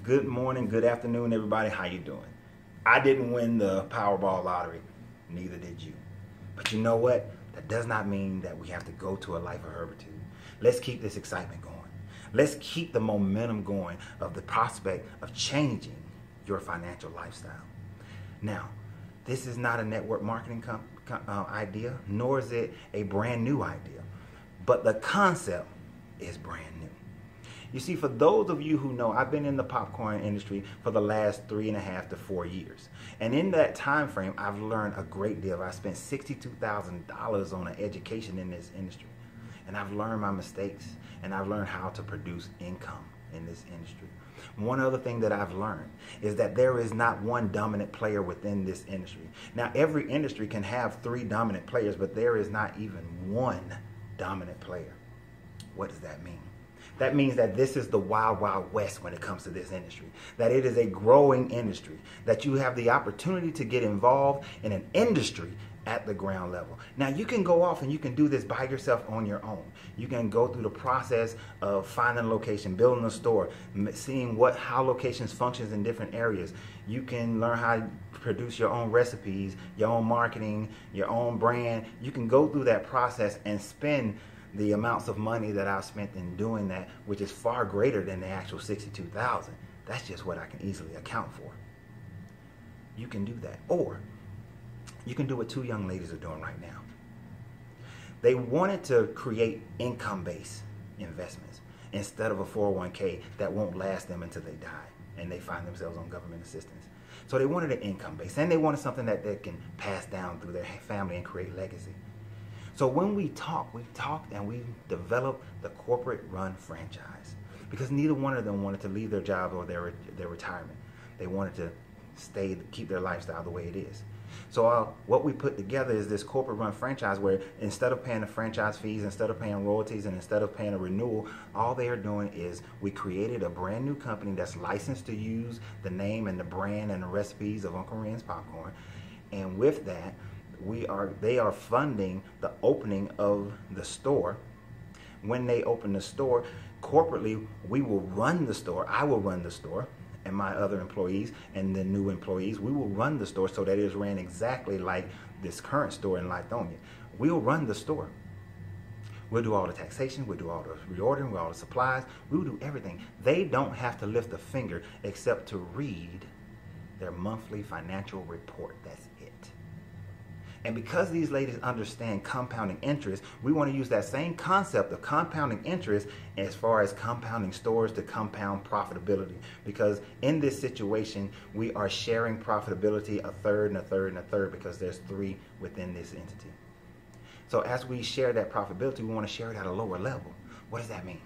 Good morning, good afternoon, everybody. How you doing? I didn't win the Powerball lottery. Neither did you. But you know what? That does not mean that we have to go to a life of herbitude. Let's keep this excitement going. Let's keep the momentum going of the prospect of changing your financial lifestyle. Now, this is not a network marketing idea, nor is it a brand new idea. But the concept is brand new. You see, for those of you who know, I've been in the popcorn industry for the last 3.5 to 4 years. And in that time frame, I've learned a great deal. I spent $62,000 on an education in this industry. And I've learned my mistakes, and I've learned how to produce income in this industry. One other thing that I've learned is that there is not one dominant player within this industry. Now, every industry can have 3 dominant players, but there is not even one dominant player. What does that mean? That means that this is the wild, wild west when it comes to this industry. That it is a growing industry. That you have the opportunity to get involved in an industry at the ground level. Now, you can go off and you can do this by yourself on your own. You can go through the process of finding a location, building a store, seeing how locations functions in different areas. You can learn how to produce your own recipes, your own marketing, your own brand. You can go through that process and spend the amounts of money that I've spent in doing that, which is far greater than the actual $62,000. That's just what I can easily account for. You can do that. Or you can do what 2 young ladies are doing right now. They wanted to create income-based investments instead of a 401k that won't last them until they die and they find themselves on government assistance. So they wanted an income base, and they wanted something that they can pass down through their family and create legacy. So when we talked and we developed the corporate run franchise, because neither one of them wanted to leave their job or their retirement. They wanted to keep their lifestyle the way it is. So what we put together is this corporate run franchise where instead of paying the franchise fees, instead of paying royalties, and instead of paying a renewal, all they are doing is we created a brand new company that's licensed to use the name and the brand and the recipes of Uncle Ren's Popcorn. And with that, they are funding the opening of the store. When they open the store, corporately, we will run the store. I will run the store, and my other employees and the new employees, we will run the store so that it is ran exactly like this current store in Lithonia. We'll run the store. We'll do all the taxation, we'll do all the reordering, all the supplies, we'll do everything. They don't have to lift a finger except to read their monthly financial report. That's it. And because these ladies understand compounding interest, we want to use that same concept of compounding interest as far as compounding stores to compound profitability. Because in this situation, we are sharing profitability a third and a third and a third because there's 3 within this entity. So as we share that profitability, we want to share it at a lower level. What does that mean?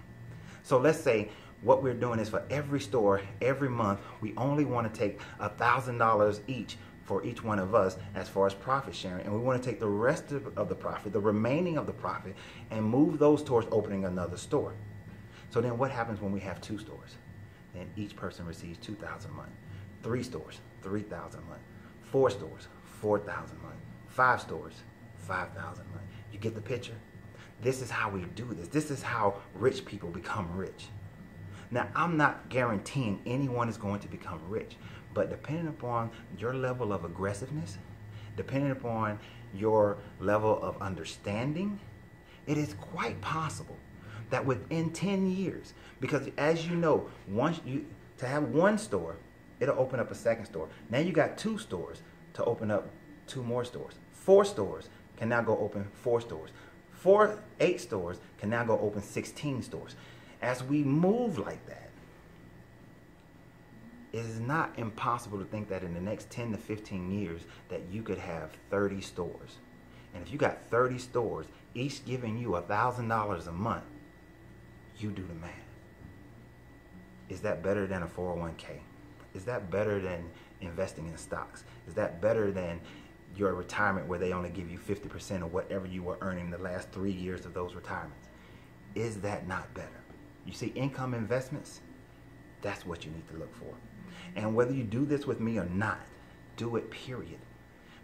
So let's say what we're doing is for every store, every month, we only want to take $1,000 each for each one of us as far as profit sharing, and we want to take the rest of the profit, the remaining of the profit, and move those towards opening another store. So then what happens when we have 2 stores? Then each person receives $2,000 a month. 3 stores, $3,000 a month. 4 stores, $4,000 a month. 5 stores, $5,000 a month. You get the picture? This is how we do this. This is how rich people become rich. Now, I'm not guaranteeing anyone is going to become rich, but depending upon your level of aggressiveness, depending upon your level of understanding, it is quite possible that within 10 years, because as you know, to have 1 store, it'll open up a 2nd store. Now you got 2 stores to open up 2 more stores. 4 stores can now go open 4 stores. 8 stores can now go open 16 stores. As we move like that, it is not impossible to think that in the next 10 to 15 years that you could have 30 stores. And if you got 30 stores, each giving you $1,000 a month, you do the math. Is that better than a 401k? Is that better than investing in stocks? Is that better than your retirement where they only give you 50% of whatever you were earning the last 3 years of those retirements? Is that not better? You see, income investments, that's what you need to look for. And whether you do this with me or not, do it, period.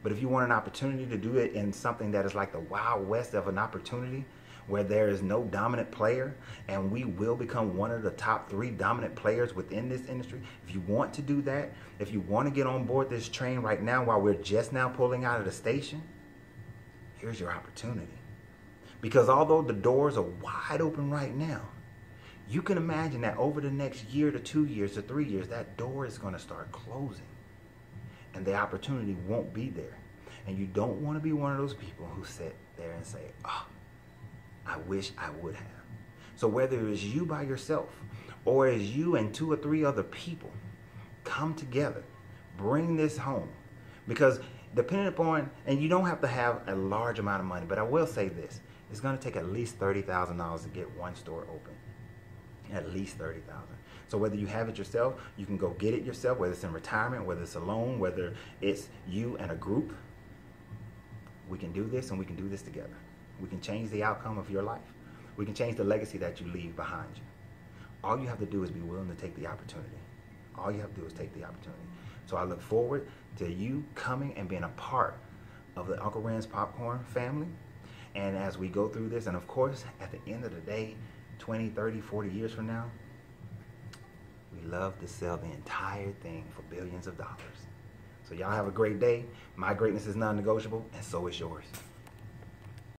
But if you want an opportunity to do it in something that is like the Wild West of an opportunity, where there is no dominant player, and we will become one of the top 3 dominant players within this industry. If you want to do that, if you want to get on board this train right now while we're just now pulling out of the station, here's your opportunity. Because although the doors are wide open right now, you can imagine that over the next year to 2 years to 3 years, that door is going to start closing. And the opportunity won't be there. And you don't want to be one of those people who sit there and say, oh, I wish I would have. So whether it's you by yourself or it's you and 2 or 3 other people, come together, bring this home. Because depending upon, and you don't have to have a large amount of money, but I will say this, it's going to take at least $30,000 to get one store open. At least $30,000. So whether you have it yourself, you can go get it yourself, whether it's in retirement, whether it's alone, whether it's you and a group. We can do this, and we can do this together. We can change the outcome of your life. We can change the legacy that you leave behind you. All you have to do is be willing to take the opportunity. All you have to do is take the opportunity. So I look forward to you coming and being a part of the Uncle Ren's Popcorn family. And as we go through this, and of course, at the end of the day, 20, 30, 40 years from now, we love to sell the entire thing for billions of dollars. So y'all have a great day. My greatness is non-negotiable, and so is yours.